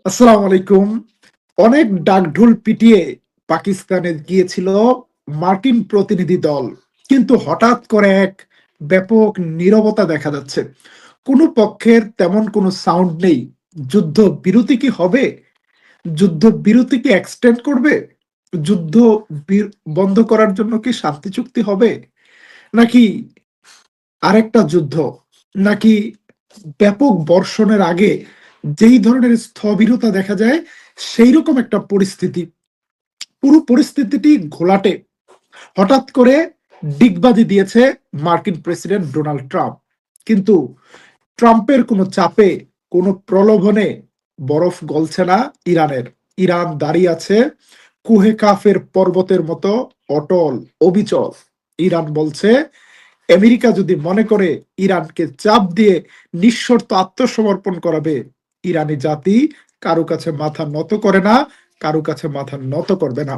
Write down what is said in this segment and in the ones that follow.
আসসালামু আলাইকুম। অনেক ডাকঢোল পিটিয়ে পাকিস্তানে গিয়েছিল মার্কিন প্রতিনিধি দল। কিন্তু হঠাৎ করে এক ব্যাপক নীরবতা দেখা যাচ্ছে। কোনো পক্ষের তেমন কোনো সাউন্ড নেই। যুদ্ধ বিরতি কি হবে? যুদ্ধ বিরতি কি এক্সটেন্ড করবে? যুদ্ধ বন্ধ করার জন্য কি শান্তি চুক্তি হবে? নাকি আরেকটা যুদ্ধ? নাকি ব্যাপক বর্ষণের আগে যেই ধরনের স্থবিরতা দেখা যায় সেইরকম একটা পরিস্থিতি। পুরো পরিস্থিতিটি ঘোলাটে। হঠাৎ করে ডিগবাজি দিয়েছে মার্কিন প্রেসিডেন্ট ডোনাল্ড ট্রাম্প। কিন্তু ট্রাম্পের কোনো চাপে, কোনো প্রলোভনে বরফ গলছে না ইরানের। ইরান দাঁড়িয়ে আছে কুহে কাফের পর্বতের মতো অটল, অবিচল। ইরান বলছে আমেরিকা যদি মনে করে ইরানকে চাপ দিয়ে নিঃশর্ত আত্মসমর্পণ করাবে, ইরানি জাতি কারো কাছে মাথা নত করে না, কারো কাছে মাথা নত করবে না।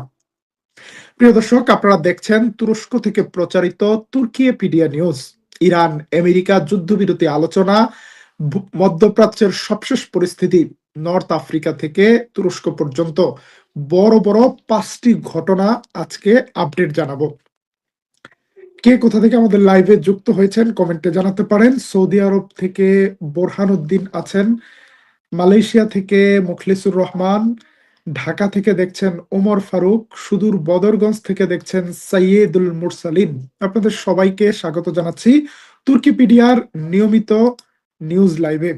প্রিয় দর্শক, আপনারা দেখছেন তুরস্ক থেকে প্রচারিত তুর্কিয়েপিডিয়া নিউজ। ইরান আমেরিকা যুদ্ধবিরতি আলোচনা, মধ্যপ্রাচ্যের সবশেষ পরিস্থিতি, নর্থ আফ্রিকা থেকে তুরস্ক পর্যন্ত বড় বড় 5টি ঘটনা আজকে আপডেট জানাবো। কে কোথা থেকে আমাদের লাইভে যুক্ত হয়েছেন কমেন্টে জানাতে পারেন। সৌদি আরব থেকে বোরহান উদ্দিন আছেন, মালয়েশিয়া থেকে মুখলিসুর রহমান, ঢাকা থেকে দেখছেন ওমর ফারুক, সুদূর বদরগঞ্জ থেকে দেখছেন সাইয়েদুল মুরসালিন। আপনাদের সবাইকে স্বাগত জানাচ্ছি তুর্কিপিডিয়ার নিয়মিত নিউজ লাইভে।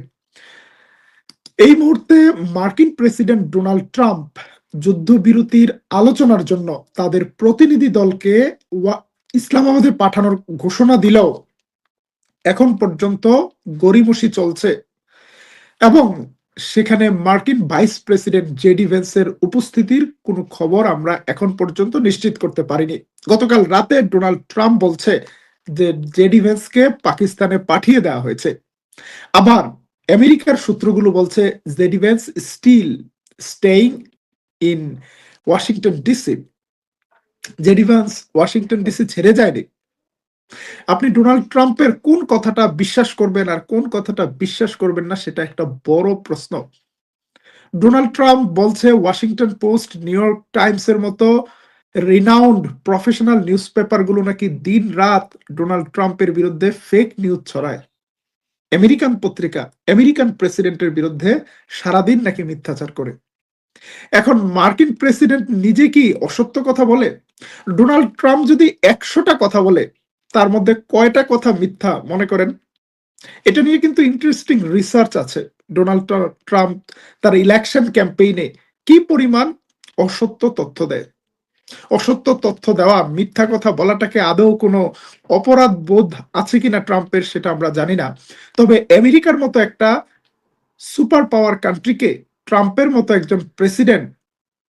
এই মুহূর্তে মার্কিন প্রেসিডেন্ট ডোনাল্ড ট্রাম্প যুদ্ধবিরতির আলোচনার জন্য তাদের প্রতিনিধি দলকে ইসলামাবাদে পাঠানোর ঘোষণা দিলেও এখন পর্যন্ত গড়িমসি চলছে এবং সেখানে মার্কিন ভাইস প্রেসিডেন্ট জেডি ভেন্সের উপস্থিতির কোনো খবর আমরা এখন পর্যন্ত নিশ্চিত করতে পারিনি। গতকাল রাতে ডোনাল্ড ট্রাম্প বলছে যে জেডি ভেন্সকে পাকিস্তানে পাঠিয়ে দেওয়া হয়েছে। আবার আমেরিকার সূত্রগুলো বলছে JD Vance still staying in Washington DC. JD Vance Washington DC ছেড়ে যায়নি। আপনি ডোনাল্ড ট্রাম্পের কোন কথাটা বিশ্বাস করবেন আর কোন কথাটা বিশ্বাস করবেন না, সেটা একটা বড় প্রশ্ন। ডোনাল্ড ট্রাম্প বলছে Washington post, new York Times এর মতো রিনাউন্ড প্রফেশনাল নিউজ পেপার গুলো নাকি দিন রাত ডোনাল্ড ট্রাম্পের বিরুদ্ধে ফেক নিউজ ছড়ায়। আমেরিকান পত্রিকা আমেরিকান প্রেসিডেন্টের বিরুদ্ধে সারাদিন নাকি মিথ্যাচার করে। এখন মার্কিন প্রেসিডেন্ট নিজে কি অসত্য কথা বলে? ডোনাল্ড ট্রাম্প যদি 100টা কথা বলে, তার মধ্যে কয়টা কথা মিথ্যা মনে করেন? এটা নিয়ে কিন্তু ইন্টারেস্টিং রিসার্চ আছে। ডোনাল্ড ট্রাম্প তার ইলেকশন ক্যাম্পেইনে কি পরিমাণ অসত্য তথ্য দেয়। অসত্য তথ্য দেওয়া, মিথ্যা কথা বলাটাকে আদৌ কোনো অপরাধ বোধ আছে কিনা ট্রাম্পের, সেটা আমরা জানি না। তবে আমেরিকার মতো একটা সুপার পাওয়ার কান্ট্রিকে ট্রাম্পের মতো একজন প্রেসিডেন্ট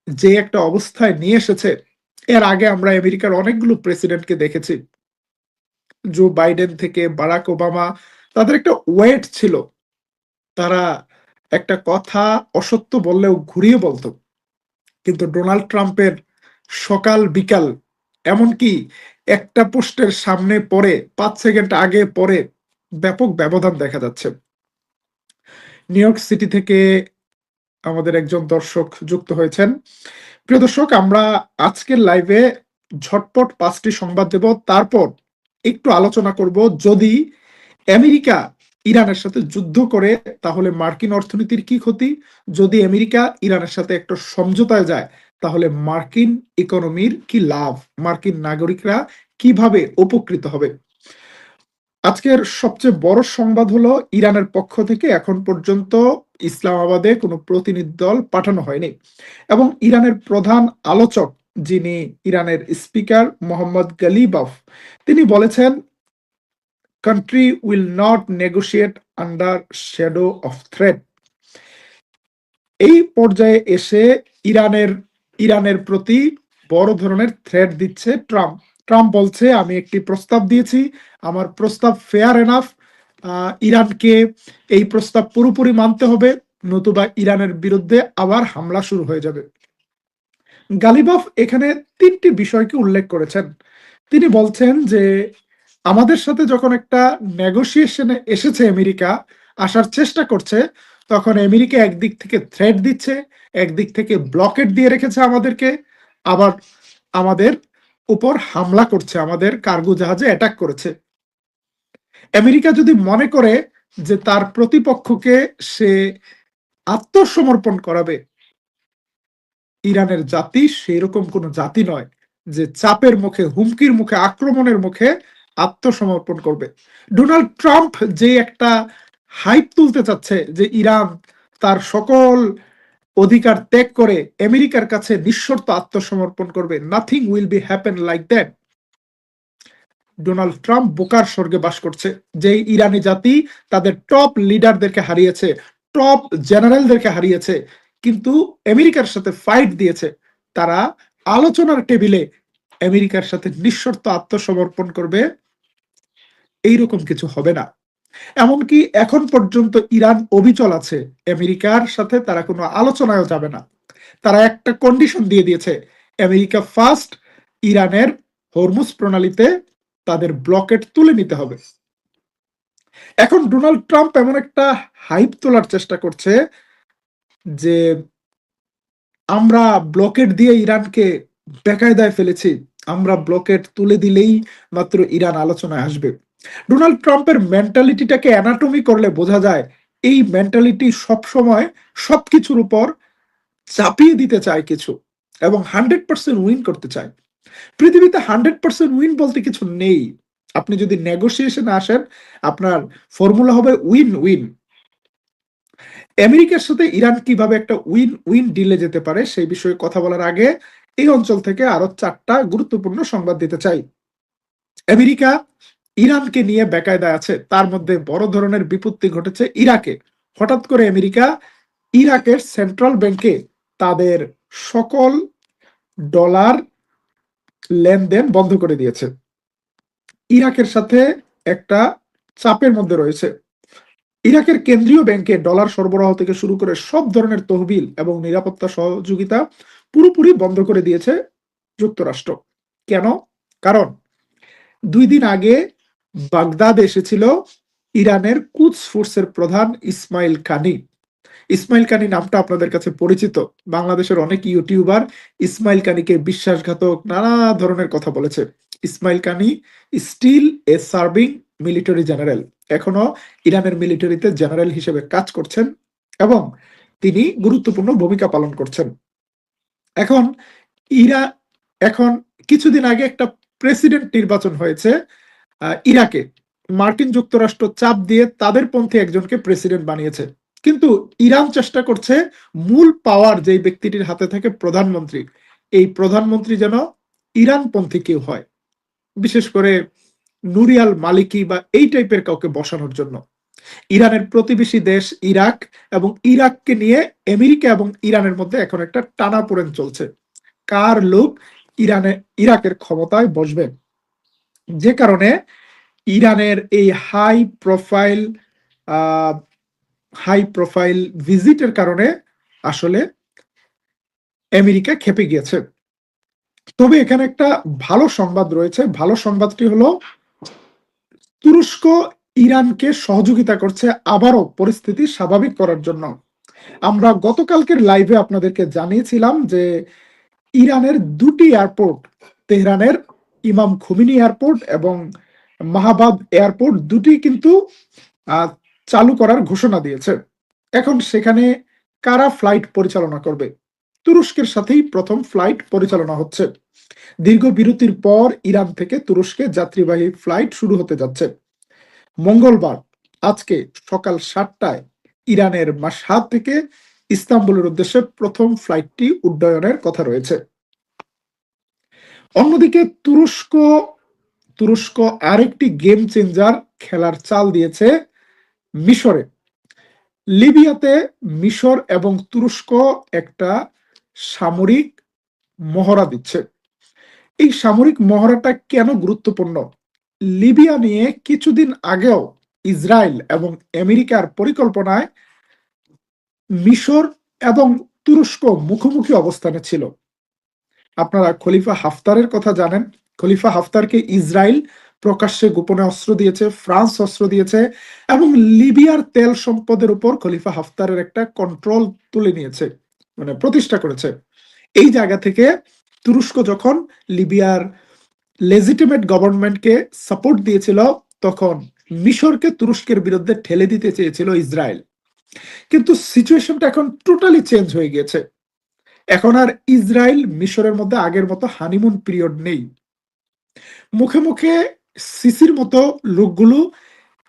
যে একটা অবস্থায় নিয়ে এসেছে, এর আগে আমরা আমেরিকার অনেকগুলো প্রেসিডেন্টকে দেখেছি, জো বাইডেন থেকে বারাক ওবামা। তাদের একটা ওয়েট ছিল, তারা একটা কথা অসত্য বললেও ঘুরিয়ে বলতো। কিন্তু ডোনাল্ড ট্রাম্পের সকাল বিকাল, এমনকি একটা পোস্টের সামনে পরে 5 সেকেন্ড আগে পরে ব্যাপক ব্যবধান দেখা যাচ্ছে। নিউ ইয়র্ক সিটি থেকে আমাদের একজন দর্শক যুক্ত হয়েছেন। প্রিয় দর্শক, আমরা আজকের লাইভে ঝটপট 5টি সংবাদ দেব, তারপর একটু আলোচনা করব যদি আমেরিকা ইরানের সাথে যুদ্ধ করে তাহলে মার্কিন অর্থনীতির কি ক্ষতি, যদি আমেরিকা ইরানের সাথে একটা সমঝোতায় যায় তাহলে মার্কিন ইকোনমির কি লাভ, মার্কিন নাগরিকরা কিভাবে উপকৃত হবে। আজকের সবচেয়ে বড় সংবাদ হলো ইরানের পক্ষ থেকে এখন পর্যন্ত ইসলামাবাদে কোনো প্রতিনিধি দল পাঠানো হয়নি এবং ইরানের প্রধান আলোচক, যিনি ইরানের স্পিকার মোহাম্মদ গালিবাফ, তিনি বলেছেন country will not negotiate under shadow of threat। এই পর্যায়ে এসে ইরানের প্রতি বড় ধরনের থ্রেট দিচ্ছে ট্রাম্প। ট্রাম্প বলছে আমি একটি প্রস্তাব দিয়েছি, আমার প্রস্তাব ফেয়ার এনাফ, ইরানকে এই প্রস্তাব পুরোপুরি মানতে হবে, নতুবা ইরানের বিরুদ্ধে আবার হামলা শুরু হয়ে যাবে। গালিবাফ এখানে 3টি বিষয়কে উল্লেখ করেছেন। তিনি বলছেন যে আমাদের সাথে যখন একটা নেগোসিয়েশনে এসেছে আমেরিকা, আসার চেষ্টা করছে, তখন আমেরিকা একদিক থেকে থ্রেট দিচ্ছে, একদিক থেকে ব্লকেট দিয়ে রেখেছে আমাদেরকে, আবার আমাদের উপর হামলা করছে, আমাদের কার্গো জাহাজে অ্যাটাক করেছে। আমেরিকা যদি মনে করে যে তার প্রতিপক্ষকে সে আত্মসমর্পণ করাবে, ইরানের জাতি সেরকম কোনো জাতি নয় যে চাপের মুখে, হুমকির মুখে, আক্রমণের মুখে আত্মসমর্পণ করবে। ডোনাল্ড ট্রাম্প যে একটা হাইপ তুলতে চাচ্ছে যে ইরান তার সকল অধিকার ত্যাগ করে আমেরিকার কাছে নিঃশর্ত আত্মসমর্পণ করবে, nothing will be happen like that. Donald Trump বোকার স্বর্গে বাস করছে। যে ইরানি জাতি তাদের টপ লিডারদেরকে হারিয়েছে, টপ জেনারেলদেরকে হারিয়েছে, কিন্তু আমেরিকার সাথে ফাইট দিয়েছে, তারা আলোচনার টেবিলে আমেরিকার সাথে নিঃশর্ত আত্মসমর্পণ করবে, এইরকম কিছু হবে না। এমনকি এখন পর্যন্ত ইরান অবিচল আছে, আমেরিকার সাথে তারা কোনো আলোচনায়ও যাবে না। তারা একটা কন্ডিশন দিয়ে দিয়েছে, আমেরিকা ফার্স্ট ইরানের হরমুজ প্রণালীতে তাদের ব্লকেট তুলে নিতে হবে। এখন ডোনাল্ড ট্রাম্প এমন একটা হাইপ তোলার চেষ্টা করছে যে আমরা ব্লকেট দিয়ে ইরানকে বেকায়দায় ফেলেছি, আমরা ব্লকেট তুলে দিলেই মাত্র ইরান আলোচনায় আসবে। ডোনাল্ড ট্রাম্পের মেন্টালিটিটাকে অ্যানাটমি করলে বোঝা যায় এই মেন্টালিটি সবসময় সবকিছুর উপর চাপিয়ে দিতে চায় কিছু, এবং 100% উইন করতে চায়। পৃথিবীতে 100% উইন বলতে কিছু নেই। আপনি যদি নেগোসিয়েশনে আসেন, আপনার ফর্মুলা হবে উইন উইন। আমেরিকার সাথে ইরান কিভাবে একটা উইন উইন ডিলে যেতে পারে সেই বিষয়ে কথা বলার আগে এই অঞ্চল থেকে আরো 4টা গুরুত্বপূর্ণ সংবাদ দিতে চাই। আমেরিকা ইরানকে নিয়ে বেকায়দায় আছে, তার মধ্যে বড় ধরনের বিপত্তি ঘটেছে ইরাকে। হঠাৎ করে আমেরিকা ইরাকের সেন্ট্রাল ব্যাংকে তাদের সকল ডলার লেনদেন বন্ধ করে দিয়েছে। ইরাকের সাথে একটা চাপের মধ্যে রয়েছে। ইরাকের কেন্দ্রীয় ব্যাংকে ডলার সরবরাহ থেকে শুরু করে সব ধরনের তহবিল এবং নিরাপত্তা সহযোগিতা পুরোপুরি বন্ধ করে দিয়েছে যুক্তরাষ্ট্র। কেন? কারণ 2 দিন আগে বাগদাদ এসেছিল ইরানের কুদস ফোর্সের প্রধান ইসমাইল কানি। ইসমাইল কানি নামটা আপনাদের কাছে পরিচিত। বাংলাদেশের অনেক ইউটিউবার ইসমাইল কানিকে বিশ্বাসঘাতক নানা ধরনের কথা বলেছে। ইসমাইল কানি স্টিল এ সার্ভিং মিলিটারি জেনারেল, এখনো ইরানের মিলিটারিতে জেনারেল হিসেবে কাজ করছেন এবং তিনি গুরুত্বপূর্ণ ভূমিকা পালন করছেন। এখন ইরা এখন কিছুদিন আগে একটা প্রেসিডেন্ট নির্বাচন হয়েছে ইরাকে। মার্কিন যুক্তরাষ্ট্র চাপ দিয়ে তাদের পন্থী একজনকে প্রেসিডেন্ট বানিয়েছে, কিন্তু ইরান চেষ্টা করছে মূল পাওয়ার যেই ব্যক্তিটির হাতে থাকে প্রধানমন্ত্রী, এই প্রধানমন্ত্রী যেন ইরানপন্থী কেউ হয়, বিশেষ করে নুরিয়াল মালিকি বা এই টাইপের কাউকে বসানোর জন্য। ইরানের প্রতিবেশী দেশ ইরাক, এবং ইরাককে নিয়ে আমেরিকা এবং ইরানের মধ্যে এখন একটা টানাপোড়েন চলছে, কার লোক ইরাকের ক্ষমতায় বসবে। যে কারণে ইরানের এই হাই প্রোফাইল ভিজিটের কারণে আসলে আমেরিকা খেপে গিয়েছে। তবে এখানে একটা ভালো সংবাদ রয়েছে। ভালো সংবাদটি হলো তুরস্ক ইরানকে সহযোগিতা করছে আবারও পরিস্থিতি স্বাভাবিক করার জন্য। আমরা গতকালকের লাইভে আপনাদেরকে জানিয়েছিলাম যে ইরানের 2টি এয়ারপোর্ট, তেহরানের ইমাম খুমিনি এয়ারপোর্ট এবং মাহাবাদ এয়ারপোর্ট, দুটি কিন্তু চালু করার ঘোষণা দিয়েছে। এখন সেখানে কারা ফ্লাইট পরিচালনা করবে? তুরস্কের সাথেই প্রথম ফ্লাইট পরিচালনা হচ্ছে। দীর্ঘ বিরতির পর ইরান থেকে তুরস্কে যাত্রীবাহী ফ্লাইট শুরু হতে যাচ্ছে। মঙ্গলবার আজকে সকাল 7টায় ইরানের মাশহাদ থেকে ইস্তাম্বুলের উদ্দেশ্যে প্রথম ফ্লাইটটি উড্ডয়নের কথা রয়েছে। অন্যদিকে তুরস্ক আরেকটি গেম চেঞ্জার খেলার চাল দিয়েছে মিশরে। লিবিয়াতে মিশর এবং তুরস্ক একটা সামরিক মহড়া দিচ্ছে। এই সামরিক মহড়াটা কেন গুরুত্বপূর্ণ? লিবিয়া নিয়ে কিছুদিন আগেও ইসরায়েল এবং আমেরিকার পরিকল্পনায় মিশর এবং তুরস্ক মুখোমুখি অবস্থানে ছিল। আপনারা খলিফা হাফতারের কথা জানেন। খলিফা হাফতারকে ইসরায়েল প্রকাশ্যে গোপনে অস্ত্র দিয়েছে, ফ্রান্স অস্ত্র দিয়েছে এবং লিবিয়ার তেল সম্পদের উপর খলিফা হাফতারের একটা কন্ট্রোল তুলে নিয়েছে, মানে প্রতিষ্ঠা করেছে। এই জায়গা থেকে তুরস্ক যখন লিবিয়ার লেজিটিমেট গভর্নমেন্টকে সাপোর্ট দিয়েছিল, তখন মিশরকে তুরস্কের বিরুদ্ধে ঠেলে দিতে চেয়েছিল ইসরায়েল। কিন্তু সিচুয়েশনটা এখন টোটালি চেঞ্জ হয়ে গিয়েছে। এখন আর ইসরায়েল মিশরের মধ্যে আগের মতো হানিমুন পিরিয়ড নেই। মুখে মুখে সিসির মতো লোকগুলো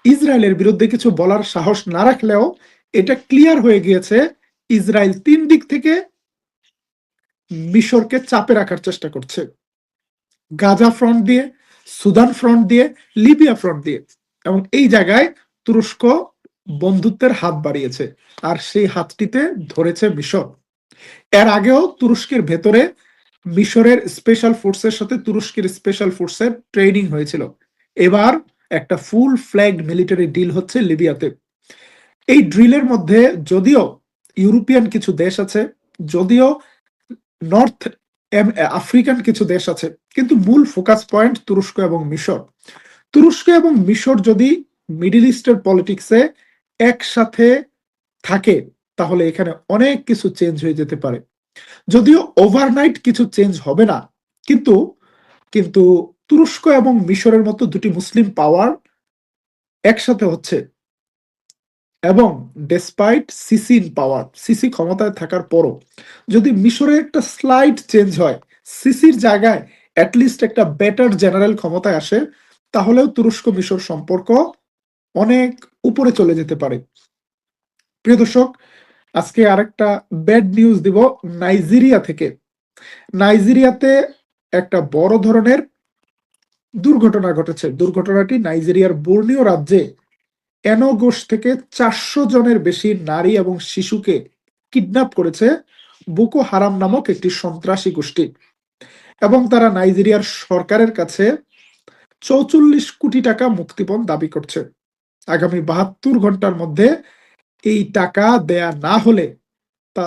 ইসরায়েলের বিরুদ্ধে কিছু বলার সাহস না রাখলেও এটা ক্লিয়ার হয়ে গিয়েছে ইসরায়েল 3 দিক থেকে মিশরকে চাপে রাখার চেষ্টা করছে। গাজা ফ্রন্ট দিয়ে, সুদান ফ্রন্ট দিয়ে, লিবিয়া ফ্রন্ট দিয়ে। এবং এই জায়গায় তুরস্ক বন্ধুত্বের হাত বাড়িয়েছে, আর সেই হাতটিতে ধরেছে মিশর। এর আগেও তুরস্কের ভেতরে মিশরের স্পেশাল ফোর্সের সাথে তুরস্কের স্পেশাল ফোর্সের ট্রেনিং হয়েছিল। এবার একটা ফুল ফ্ল্যাগ মিলিটারি ডিল হচ্ছে লিবিয়াতে। এই ড্রিলের মধ্যে যদিও ইউরোপিয়ান কিছু দেশ আছে, যদিও নর্থ আফ্রিকান কিছু দেশ আছে, কিন্তু মূল ফোকাস পয়েন্ট তুরস্ক এবং মিশর। তুরস্ক এবং মিশর যদি মিডল ইস্টের পলিটিক্সে একসাথে থাকে, তাহলে এখানে অনেক কিছু চেঞ্জ হয়ে যেতে পারে। যদিও ওভারনাইট কিছু চেঞ্জ হবে না, কিন্তু কিন্তু তুরস্ক এবং মিশরের মতো দুটি মুসলিম পাওয়ার একসাথে হচ্ছে, এবং despite CC in power, CC ক্ষমতায় থাকার পরও যদি মিশরে একটা স্লাইড চেঞ্জ হয়, সিসির জায়গায় অ্যাটলিস্ট একটা বেটার জেনারেল ক্ষমতায় আসে, তাহলেও তুরস্ক মিশর সম্পর্ক অনেক উপরে চলে যেতে পারে। প্রিয় দর্শক, আজকে আরেকটা ব্যাড নিউজ দিব নাইজেরিয়া থেকে। নাইজেরিয়াতে একটা বড় ধরনের দুর্ঘটনা ঘটেছে। দুর্ঘটনাটি নাইজেরিয়ার বর্নিও রাজ্যে এনোগোস থেকে 400 জনের বেশি নারী এবং শিশুকে কিডন্যাপ করেছে বোকো হারাম নামক একটি সন্ত্রাসী গোষ্ঠী, এবং তারা নাইজেরিয়ার সরকারের কাছে 44 কোটি টাকা মুক্তিপণ দাবি করছে। আগামী 72 ঘন্টার মধ্যে এই টাকা দেয়া না হলে তা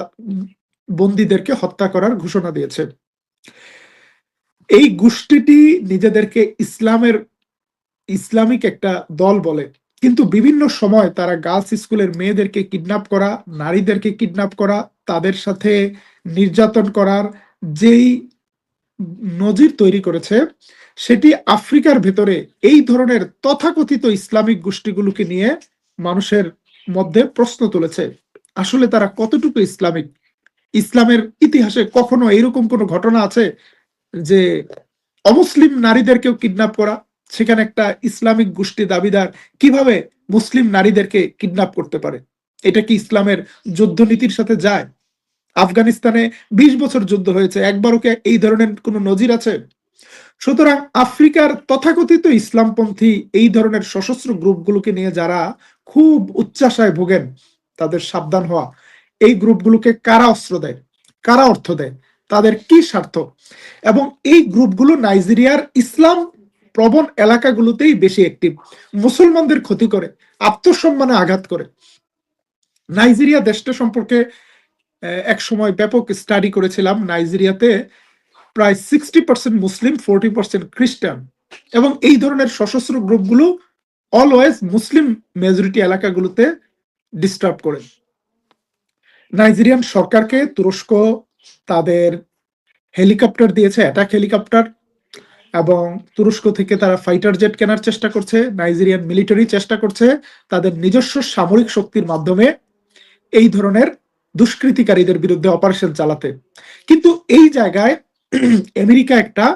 বন্দীদেরকে হত্যা করার ঘোষণা দিয়েছে। এই গোষ্ঠীটি নিজেদেরকে ইসলামিক একটা দল বলে, কিন্তু বিভিন্ন সময় তারা গার্লস স্কুলের মেয়েদেরকে কিডন্যাপ করা, নারীদেরকে কিডন্যাপ করা, তাদের সাথে নির্যাতন করার যেই নজির তৈরি করেছে, সেটি আফ্রিকার ভেতরে এই ধরনের তথাকথিত ইসলামিক গোষ্ঠীগুলোকে নিয়ে মানুষের মধ্যে প্রশ্ন তুলেছে, আসলে তারা কতটুকু ইসলামিক। ইসলামের ইতিহাসে কখনো এরকম কোনো ঘটনা আছে যে অমুসলিম নারীদেরকেও কিডন্যাপ করা? সেখানে একটা ইসলামিক গোষ্ঠী দাবিদার কিভাবে মুসলিম নারীদেরকে কিডন্যাপ করতে পারে? এটা কি ইসলামের যুদ্ধ নীতির সাথে যায়? আফগানিস্তানে 20 বছর যুদ্ধ হয়েছে, একবারও কি এই ধরনের কোনো নজির আছে? সুতরাং আফ্রিকার তথাকথিত ইসলামপন্থী এই ধরনের সশস্ত্র গ্রুপগুলোকে নিয়ে যারা খুব উচ্চাশায় ভোগেন, তাদের সাবধান হওয়া। এই গ্রুপগুলোকে কারা অস্ত্র দেয়, কারা অর্থ দেয়, তাদের কি স্বার্থ, এবং এই গ্রুপগুলো নাইজেরিয়ার ইসলাম প্রবণ এলাকাগুলোতেই বেশি অ্যাক্টিভ। মুসলমানদের ক্ষতি করে, আত্মসম্মানে আঘাত করে। নাইজেরিয়া দেশটা সম্পর্কে এক সময় ব্যাপক স্টাডি করেছিলাম। নাইজেরিয়াতে প্রায় 60% মুসলিম, 40% খ্রিস্টান, এবং এই ধরনের সশস্ত্র গ্রুপগুলো অলওয়েজ মুসলিম মেজরিটি এলাকাগুলোতে ডিস্টার্ব করে। নাইজেরিয়ান সরকারকে তুরস্ক তাদের হেলিকপ্টার দিয়েছে, অ্যাটাক হেলিকপ্টার, এবং তুরস্ক থেকে তারা ফাইটার জেট কেনার চেষ্টা করছে। নাইজেরিয়ান মিলিটারি চেষ্টা করছে তাদের নিজস্ব সামরিক শক্তির মাধ্যমে এই ধরনের দুষ্কৃতিকারীদের বিরুদ্ধে অপারেশন চালাতে। কিন্তু এই জায়গায় আমেরিকা একটা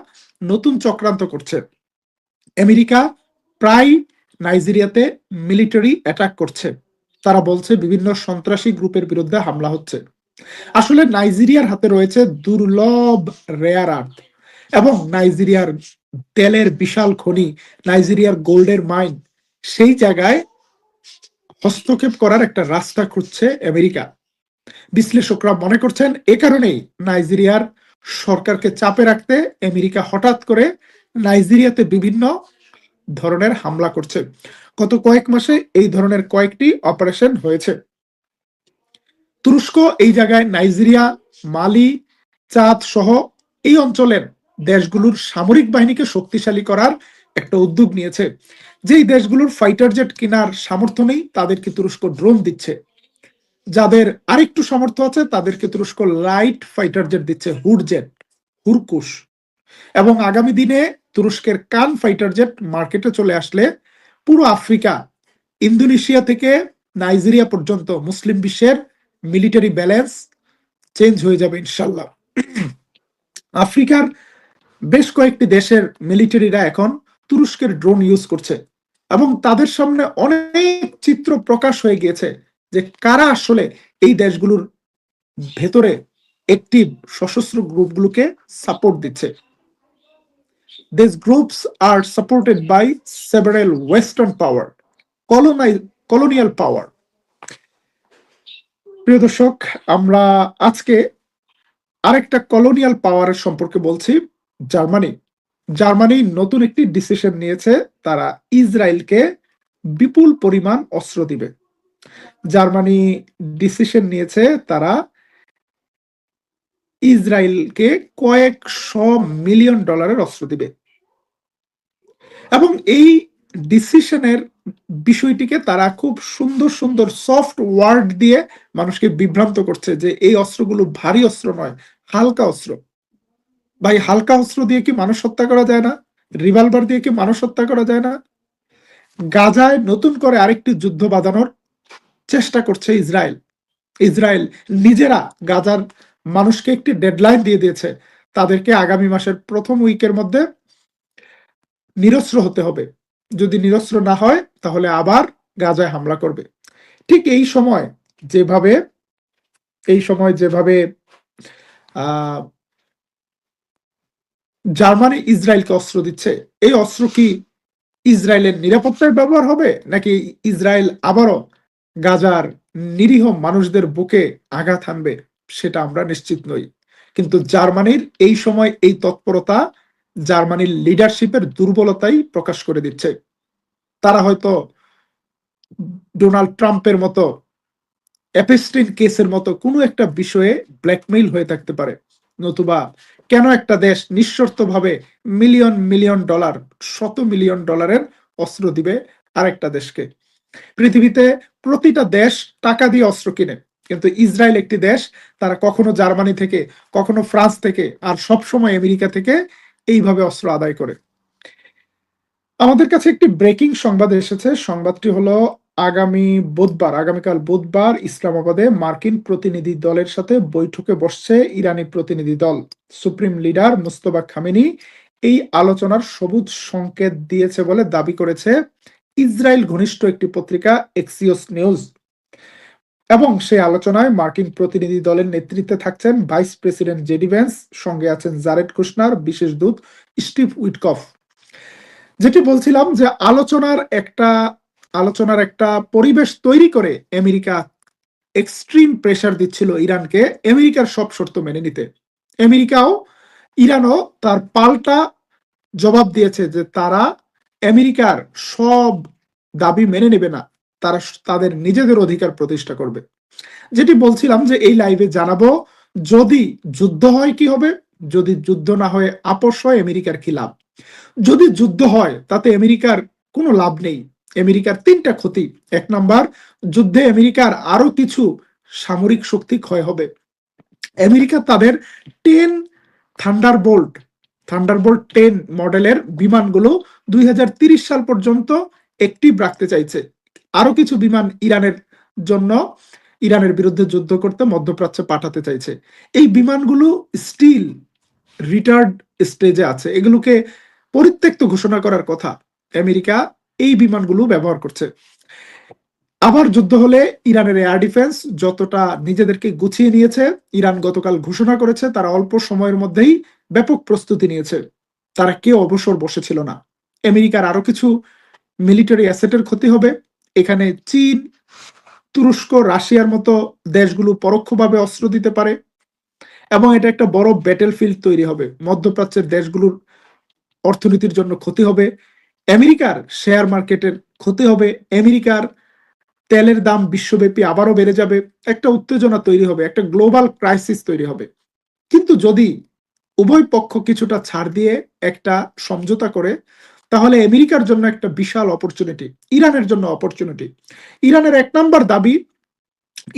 নতুন চক্রান্ত করছে। আমেরিকা প্রায় নাইজেরিয়াতে মিলিটারি অ্যাটাক করছে। তারা বলছে বিভিন্ন সন্ত্রাসী গ্রুপের বিরুদ্ধে হামলা হচ্ছে। আসলে নাইজেরিয়ার হাতে রয়েছে দুর্লভ রেয়ার আর্থ, এবং নাইজেরিয়ার তেলের বিশাল খনি, নাইজেরিয়ার গোল্ডের মাইন। সেই জায়গায় হস্তক্ষেপ করার একটা রাস্তা খুঁজছে আমেরিকা। বিশ্লেষকরা মনে করছেন এ কারণেই নাইজেরিয়ার সরকারকে চাপে রাখতে আমেরিকা হঠাৎ করে নাইজেরিয়াতে বিভিন্ন ধরনের হামলা করছে। গত কয়েক মাসে এই ধরনের কয়েকটি অপারেশন হয়েছে। তুরস্ক এই জায়গায় নাইজেরিয়া, মালি, চাঁদ সহ এই অঞ্চলের দেশগুলোর সামরিক বাহিনীকে শক্তিশালী করার একটা উদ্যোগ নিয়েছে। যেই দেশগুলোর ফাইটার জেট কেনার সামর্থ্য নেই তাদেরকে তুরস্ক ড্রোন দিচ্ছে, যাদের আরেকটু সামর্থ্য আছে তাদেরকে তুরস্ক লাইট ফাইটার জেট দিচ্ছে, হুড জেট, হুরকুশ। এবং আগামী দিনে তুরস্কের কান ফাইটার জেট মার্কেটে চলে আসলে পুরো আফ্রিকা, ইন্দোনেশিয়া থেকে নাইজেরিয়া পর্যন্ত মুসলিম বিশ্বের মিলিটারি ব্যালেন্স চেঞ্জ হয়ে যাবে ইনশাল্লাহ। আফ্রিকার বেশ কয়েকটি দেশের মিলিটারিরা এখন তুরস্কের ড্রোন ইউজ করছে এবং তাদের সামনে অনেক চিত্র প্রকাশ হয়ে গিয়েছে যে কারা আসলে এই দেশগুলোর ভেতরে একটি সশস্ত্র গ্রুপগুলোকে সাপোর্ট দিচ্ছে। These groups are supported by several Western power, colonial power. প্রিয় দর্শক, আমরা আজকে আরেকটা কলোনিয়াল পাওয়ারের সম্পর্কে বলছি, জার্মানি। জার্মানি নতুন একটি ডিসিশন নিয়েছে, তারা ইসরায়েলকে বিপুল পরিমাণ অস্ত্র দিবে। জার্মানি ডিসিশন নিয়েছে তারা ইসরায়েলকে কয়েকশো মিলিয়ন ডলারের অস্ত্র দিবে এবং এই ডিসিশনের বিষয়টিকে তারা খুব সুন্দর সুন্দর সফট ওয়ার্ড দিয়ে মানুষকে বিভ্রান্ত করছে যে এই অস্ত্রগুলো ভারী অস্ত্র নয়, হালকা অস্ত্র। ভাই, হালকা অস্ত্র দিয়ে কি মানুষ হত্যা করা যায় না? রিভলভার দিয়ে কি মানুষ হত্যা করা যায় না? গাজায় নতুন করে আরেকটি যুদ্ধ বাঁধানোর চেষ্টা করছে ইসরায়েল। ইসরায়েল নিজেরা গাজার মানুষকে একটি ডেডলাইন দিয়ে দিয়েছে, তাদেরকে আগামী মাসের প্রথম উইকের মধ্যে নিরস্ত্র হতে হবে। যদি নিরস্ত্র না হয় তাহলে আবার গাজায় হামলা করবে। ঠিক এই সময় যেভাবে জার্মানি ইসরায়েলকে অস্ত্র দিচ্ছে, এই অস্ত্র কি ইসরায়েলের নিরাপত্তায় ব্যবহার হবে, নাকি ইসরায়েল আবারও গাজার নিরীহ মানুষদের বুকে আঘাত হানবে, সেটা আমরা নিশ্চিত নই। কিন্তু জার্মানির এই সময় এই তৎপরতা জার্মানির লিডারশিপের দুর্বলতাই প্রকাশ করে দিচ্ছে। তারা হয়তো ডোনাল্ড ট্রাম্পের মতো, অ্যাপেস্টিন কেসের মতো কোনো একটা বিষয়ে ব্ল্যাকমেইল হয়ে থাকতে পারে, নতুবা কেন একটা দেশ নিঃশর্তভাবে মিলিয়ন মিলিয়ন ডলার, শত মিলিয়ন ডলারের অস্ত্র দিবে আরেকটা দেশকে? পৃথিবীতে প্রতিটা দেশ টাকা দিয়ে অস্ত্র কিনে, কিন্তু ইসরায়েল একটি দেশ, তারা কখনো জার্মানি থেকে, কখনো ফ্রান্স থেকে, আর সবসময় আমেরিকা থেকে এইভাবে অস্ত্র আদায় করে। আমাদের কাছে একটি ব্রেকিং সংবাদ এসেছে। সংবাদটি হলো আগামীকাল বুধবার ইসলামাবাদে মার্কিন প্রতিনিধি দলের সাথে বৈঠকে বসছে ইরানি প্রতিনিধি দল। সুপ্রিম লিডার মুস্তফা খামেনি এই আলোচনার সবুজ সংকেত দিয়েছে বলে দাবি করেছে ইসরায়েল ঘনিষ্ঠ একটি পত্রিকা এক্সিওস নিউজ। এবং সেই আলোচনায় মার্কিন প্রতিনিধি দলের নেতৃত্বে থাকছেন ভাইস প্রেসিডেন্ট জেডি ভ্যান্স, সঙ্গে আছেন জারেড কুশনার, বিশেষ দূত স্টিভ উইটকফ। যেটি বলছিলাম যে আলোচনার একটা পরিবেশ তৈরি করে আমেরিকা এক্সট্রিম প্রেসার দিচ্ছিল ইরানকে আমেরিকার সব শর্ত মেনে নিতে। ইরানও তার পাল্টা জবাব দিয়েছে যে তারা আমেরিকার সব দাবি মেনে নেবে না, তারা তাদের নিজেদের অধিকার প্রতিষ্ঠা করবে। যেটি বলছিলাম যে এই লাইভে জানাবো, যদি যুদ্ধ হয় কি হবে, যদি যুদ্ধ না হয় আপোষ হয় আমেরিকার কি লাভ। যদি যুদ্ধ হয় তাতে আমেরিকার কোনো লাভ নেই। আমেরিকার তিনটা ক্ষতি। এক নাম্বার, যুদ্ধে আমেরিকার আরো কিছু সামরিক শক্তি ক্ষয় হবে। আমেরিকা তাদের 10 থান্ডারবোল্ট 10 মডেলের বিমানগুলো 2030 সাল পর্যন্ত অ্যাক্টিভ রাখতে চাইছে। আরো কিছু বিমান ইরানের বিরুদ্ধে যুদ্ধ করতে মধ্যপ্রাচ্যে পাঠাতে চাইছে। এই বিমানগুলো স্টিল রিটার্ড স্টেজে আছে, এগুলোকে পরিত্যক্ত ঘোষণা করার কথা। আমেরিকা এই বিমানগুলো ব্যবহার করছে। আবার যুদ্ধ হলে ইরানের এয়ার ডিফেন্স যতটা নিজেদেরকে গুছিয়ে নিয়েছে, ইরান গতকাল ঘোষণা করেছে তারা অল্প সময়ের মধ্যেই ব্যাপক প্রস্তুতি নিয়েছে, তারা কেউ অবসর বসেছিল না। আমেরিকার আরো কিছু মিলিটারি অ্যাসেটের ক্ষতি হবে। এখানে চীন, তুরস্ক, রাশিয়ার মতো দেশগুলো পরোক্ষভাবে অস্ত্র দিতে পারে এবং এটা একটা বড় ব্যাটেল ফিল্ড তৈরি হবে। মধ্যপ্রাচ্যের দেশগুলোর অর্থনীতির জন্য ক্ষতি হবে, আমেরিকার শেয়ার মার্কেটের ক্ষতি হবে, আমেরিকার তেলের দাম বিশ্বব্যাপী আবারও বেড়ে যাবে, একটা উত্তেজনা তৈরি হবে, একটা গ্লোবাল ক্রাইসিস তৈরি হবে। কিন্তু যদি উভয় পক্ষ কিছুটা ছাড় দিয়ে একটা সমঝোতা করে তাহলে আমেরিকার জন্য একটা বিশাল অপরচুনিটি, ইরানের জন্য অপরচুনিটি। ইরানের ১ নাম্বার দাবি,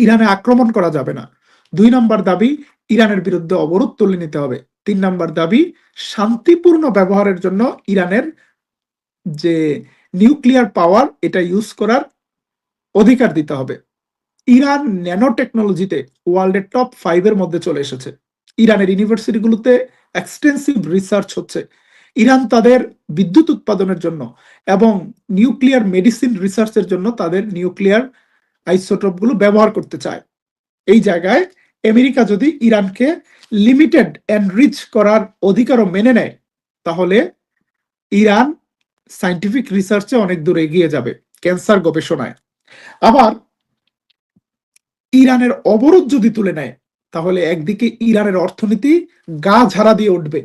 ইরানে আক্রমণ করা যাবে না। ২ নাম্বার দাবি, ইরানের বিরুদ্ধে অবরোধ তুলে নিতে হবে। ৩ নাম্বার দাবি, শান্তিপূর্ণ ব্যবহারের জন্য ইরানের যে নিউক্লিয়ার পাওয়ার এটা ইউজ করার অধিকার দিতে হবে। ইরান ন্যানো টেকনোলজিতে ওয়ার্ল্ডের টপ 5 এর মধ্যে চলে এসেছে। ইরানের ইউনিভার্সিটিগুলোতে এক্সটেন্সিভ রিসার্চ হচ্ছে। ইরান তাদের বিদ্যুৎ উৎপাদনের জন্য এবং নিউক্লিয়ার মেডিসিন রিসার্চের জন্য তাদের নিউক্লিয়ার আইসোটোপগুলো ব্যবহার করতে চায়। এই জায়গায় আমেরিকা যদি ইরানকে লিমিটেড এনরিচ করার অধিকারও মেনে নেয়, তাহলে ইরান সায়েন্টিফিক রিসার্চে অনেক দূর এগিয়ে যাবে, ক্যান্সার গবেষণায়। আবার ইরানের অবরোধ যদি তুলে নেয়, তাহলে একদিকে ইরানের অর্থনীতি গা ঝাড়া দিয়ে উঠবে।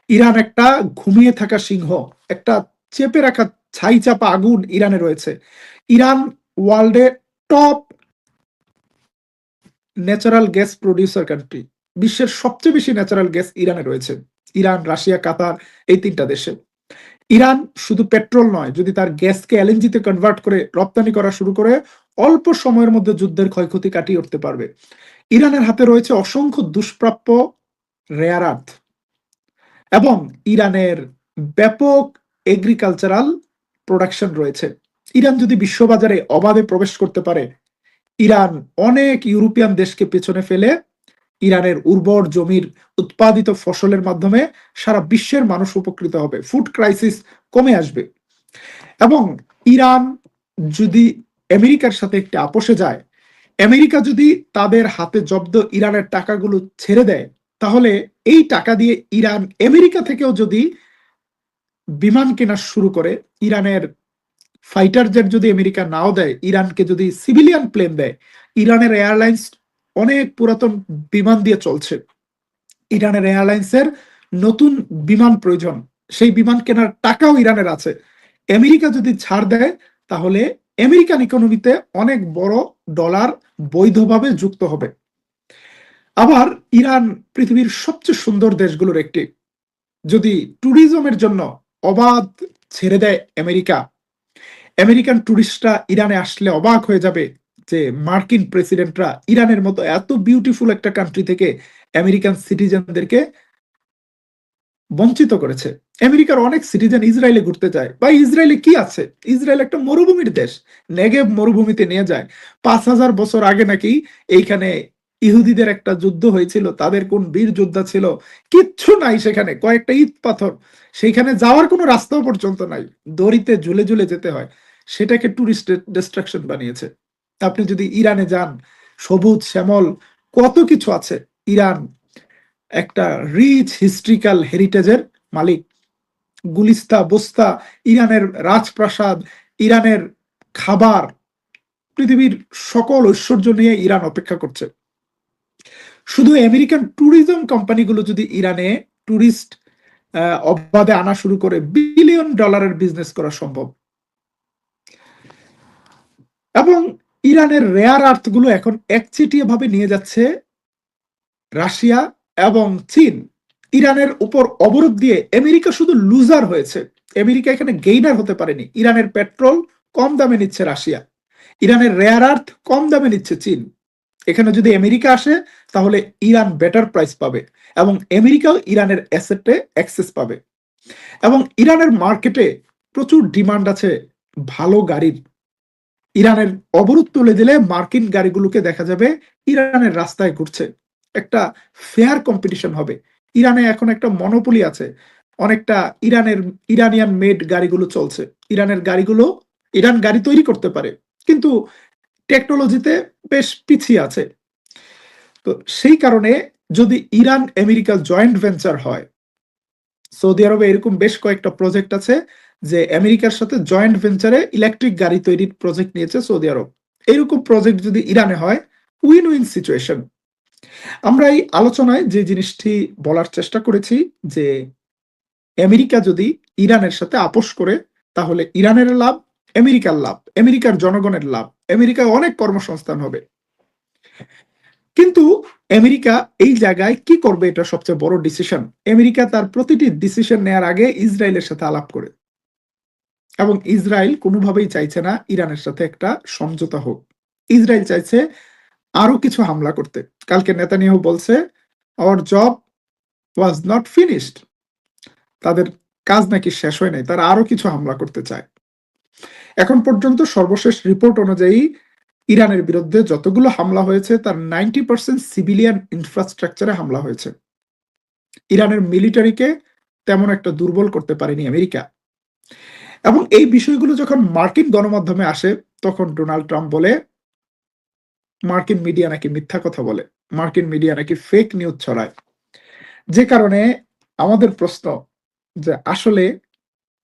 ইরান একটা ঘুমিয়ে থাকা সিংহ, একটা চেপে রাখা ছাই চাপা আগুন ইরানে রয়েছে। ইরান ওয়ার্ল্ডে top natural gas producer country. বিশ্বের সবচেয়ে বেশি ন্যাচারাল গ্যাস ইরানে রয়েছে। ইরান, রাশিয়া, কাতার, এই ৩টা দেশে। ইরান শুধু পেট্রোল নয়, যদি তার গ্যাসকে এলএনজিতে কনভার্ট করে রপ্তানি করা শুরু করে, অল্প সময়ের মধ্যে যুদ্ধের ক্ষয়ক্ষতি কাটিয়ে উঠতে পারবে। ইরানের হাতে রয়েছে অসংখ্য দুষ্প্রাপ্য রেয়ার আর্থ এবং ইরানের ব্যাপক এগ্রিকালচারাল প্রোডাকশন রয়েছে। ইরান যদি বিশ্ববাজারে অবাধে প্রবেশ করতে পারে, ইরান অনেক ইউরোপিয়ান দেশকে পেছনে ফেলে ইরানের উর্বর জমির উৎপাদিত ফসলের মাধ্যমে সারা বিশ্বের মানুষ উপকৃত হবে, ফুড ক্রাইসিস কমে আসবে। এবং ইরান যদি আমেরিকার সাথে একটি আপোষে যায়, আমেরিকা যদি তাদের হাতে জব্দ ইরানের টাকাগুলো ছেড়ে দেয়, তাহলে এই টাকা দিয়ে ইরান আমেরিকা থেকেও যদি বিমান কেনা শুরু করে, ইরানের ফাইটার জেট যদি আমেরিকা নাও দেয়, ইরানকে যদি সিভিলিয়ান প্লেন দেয়, ইরানের এয়ারলাইন্স অনেক পুরাতন বিমান দিয়ে চলছে, ইরানের এয়ারলাইন্সের নতুন বিমান প্রয়োজন, সেই বিমান কেনার টাকাও ইরানের আছে। আমেরিকা যদি ছাড় দেয়, তাহলে আমেরিকান ইকোনমিতে অনেক বড় ডলার বৈধভাবে যুক্ত হবে। আবার ইরান পৃথিবীর সবচেয়ে সুন্দর দেশগুলোর একটি। যদি ট্যুরিজমের জন্য অবাধ ছেড়ে দেয় আমেরিকা, আমেরিকান ট্যুরিস্টরা ইরানে আসলে অবাক হয়ে যাবে যে মার্কিন প্রেসিডেন্টরা ইরানের মতো এত বিউটিফুল একটা কান্ট্রি থেকে আমেরিকান সিটিজেনদেরকে বঞ্চিত করেছে। আমেরিকার অনেক সিটিজেন ইসরায়েলে ঘুরতে যায়। বা ইসরায়েলে কি আছে? ইসরায়েল একটা মরুভূমির দেশ, নেগেভ মরুভূমিতে নিয়ে যায়। ৫,০০০ বছর আগে নাকি এইখানে ইহুদিদের একটা যুদ্ধ হয়েছিল, তাদের কোন বীর যোদ্ধা ছিল, কিচ্ছু নাই সেখানে, কয়েকটা ইট পাথর, সেইখানে যাওয়ার কোনো রাস্তাও পর্যন্ত নাই, দড়িতে ঝুলে ঝুলে যেতে হয়। সেটাকে টুরিস্ট ডেস্ট্রাকশন বানিয়েছে। আপনি যদি ইরানে যান, সবুজ শ্যামল কত কিছু আছে। ইরান একটা রিচ হিস্ট্রিক্যাল হেরিটেজের মালিক। গুলিস্তা, বোস্তা, ইরানের রাজপ্রাসাদ, ইরানের খাবার, পৃথিবীর সকল ঐশ্বর্য নিয়ে ইরান অপেক্ষা করছে। শুধু আমেরিকান ট্যুরিজম কোম্পানিগুলো যদি ইরানে ট্যুরিস্ট অবাধে আনা শুরু করে, বিলিয়ন ডলারের বিজনেস করা সম্ভব। এবং ইরানের রেয়ার আর্থ গুলো এখন একচেটিয়া ভাবে নিয়ে যাচ্ছে রাশিয়া এবং চীন। ইরানের উপর অবরোধ দিয়ে আমেরিকা শুধু লুজার হয়েছে, আমেরিকা এখানে গেইনার হতে পারেনি। ইরানের পেট্রোল কম দামে নিচ্ছে রাশিয়া, ইরানের রেয়ার আর্থ কম দামে নিচ্ছে চীন। এখানে যদি আমেরিকা আসে, তাহলে ইরান বেটার প্রাইস পাবে এবং আমেরিকাও ইরানের অ্যাসেটে অ্যাক্সেস পাবে। এবং ইরানের মার্কেটে প্রচুর ডিমান্ড আছে ভালো গাড়ির। ইরানের অবরোধ তুলে দিলে মার্কিন গাড়িগুলোকে দেখা যাবে ইরানের রাস্তায় ঘুরছে। একটা ফেয়ার কম্পিটিশন হবে। ইরানে এখন একটা মনোপলি আছে, অনেকটা ইরানিয়ান মেড গাড়িগুলো চলছে। ইরানের গাড়িগুলো, ইরান গাড়ি তৈরি করতে পারে, কিন্তু টেকনোলজিতে বেশ পিছিয়ে আছে। তো সেই কারণে যদি ইরান আমেরিকা জয়েন্ট ভেঞ্চার হয়, সৌদি আরবে এরকম বেশ কয়েকটা প্রজেক্ট আছে যে আমেরিকার সাথে জয়েন্ট ভেঞ্চারে ইলেকট্রিক গাড়ি তৈরির প্রজেক্ট নিয়েছে সৌদি আরব। এরকম প্রজেক্ট যদি ইরানে হয়, উইন উইন সিচুয়েশন। আমরা এই আলোচনায় যে জিনিসটি বলার চেষ্টা করেছি যে আমেরিকা যদি ইরানের সাথে আপোষ করে, তাহলে ইরানের লাভ, আমেরিকার লাভ, আমেরিকার জনগণের লাভ, আমেরিকায় অনেক কর্মসংস্থান হবে। কিন্তু আমেরিকা এই জায়গায় কি করবে, এটা সবচেয়ে বড় ডিসিশন। আমেরিকা তার প্রতিটি ডিসিশন নেয়ার আগে ইসরায়েলের সাথে আলাপ করে। এবং ইসরায়েল কোনোভাবেই চাইছে না ইরানের সাথে একটা সমঝোতা হোক। ইসরায়েল চাইছে আরো কিছু হামলা করতে। কালকে নেতানিয়াহু বলছে, "hour job was not finished." তাদের কাজ নাকি শেষ হয় নাই। তারা আরো কিছু হামলা করতে চায়। এখন পর্যন্ত সর্বশেষ রিপোর্ট অনুযায়ী ইরানের বিরুদ্ধে যতগুলো হামলা হয়েছে তার 90% সিভিলিয়ান ইনফ্রাস্ট্রাকচারে হামলা হয়েছে। ইরানের মিলিটারিকে তেমন একটা দুর্বল করতে পারেনি আমেরিকা। এবং এই বিষয়গুলো যখন মার্কিন গণমাধ্যমে আসে তখন ডোনাল্ড ট্রাম্প বলে মার্কিন মিডিয়া নাকি মিথ্যা কথা বলে। মার্কিন মিডিয়া নাকি ফেক নিউজ ছড়ায়। যে কারণে আমাদের প্রশ্ন যে আসলে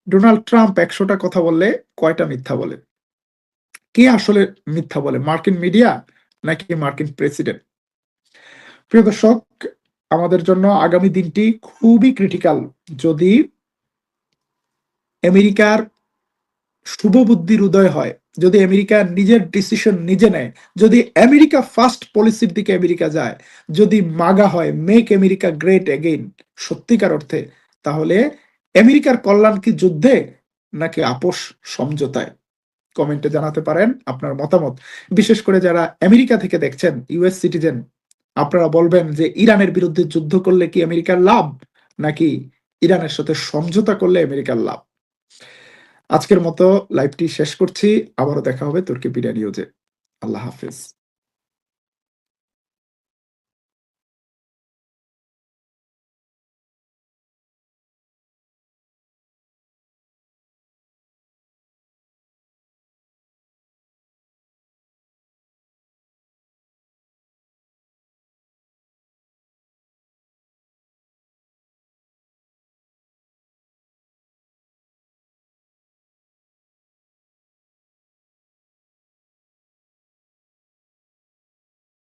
ডোনাল্ড ট্রাম্প ১০০টা কথা বললে কয়টা মিথ্যা বলে? কে আসলে মিথ্যা বলে? মার্কিন মিডিয়া নাকি মার্কিন প্রেসিডেন্ট? প্রিয় দর্শক, আমাদের জন্য আগামী দিনটি খুবই ক্রিটিক্যাল। যদি আমেরিকার শুভবুদ্ধির উদয় হয়, যদি আমেরিকা নিজের ডিসিশন নিজে নেয়, যদি আমেরিকা ফার্স্ট পলিসির দিকে আমেরিকা যায়, যদি মাগা হয়, মেক আমেরিকা গ্রেট এগেইন সত্যিকার অর্থে, তাহলে আমেরিকার কল্যাণ কি যুদ্ধে নাকি আপোষ সমঝোতায়? কমেন্টে জানাতে পারেন আপনার মতামত। বিশেষ করে যারা আমেরিকা থেকে দেখছেন, ইউএস সিটিজেন, আপনারা বলবেন যে ইরানের বিরুদ্ধে যুদ্ধ করলে কি আমেরিকার লাভ নাকি ইরানের সাথে সমঝোতা করলে আমেরিকার লাভ? আজকের মতো লাইভটি শেষ করছি। আবারও দেখা হবে তুর্কি বিডা নিউজে। আল্লাহ হাফেজ।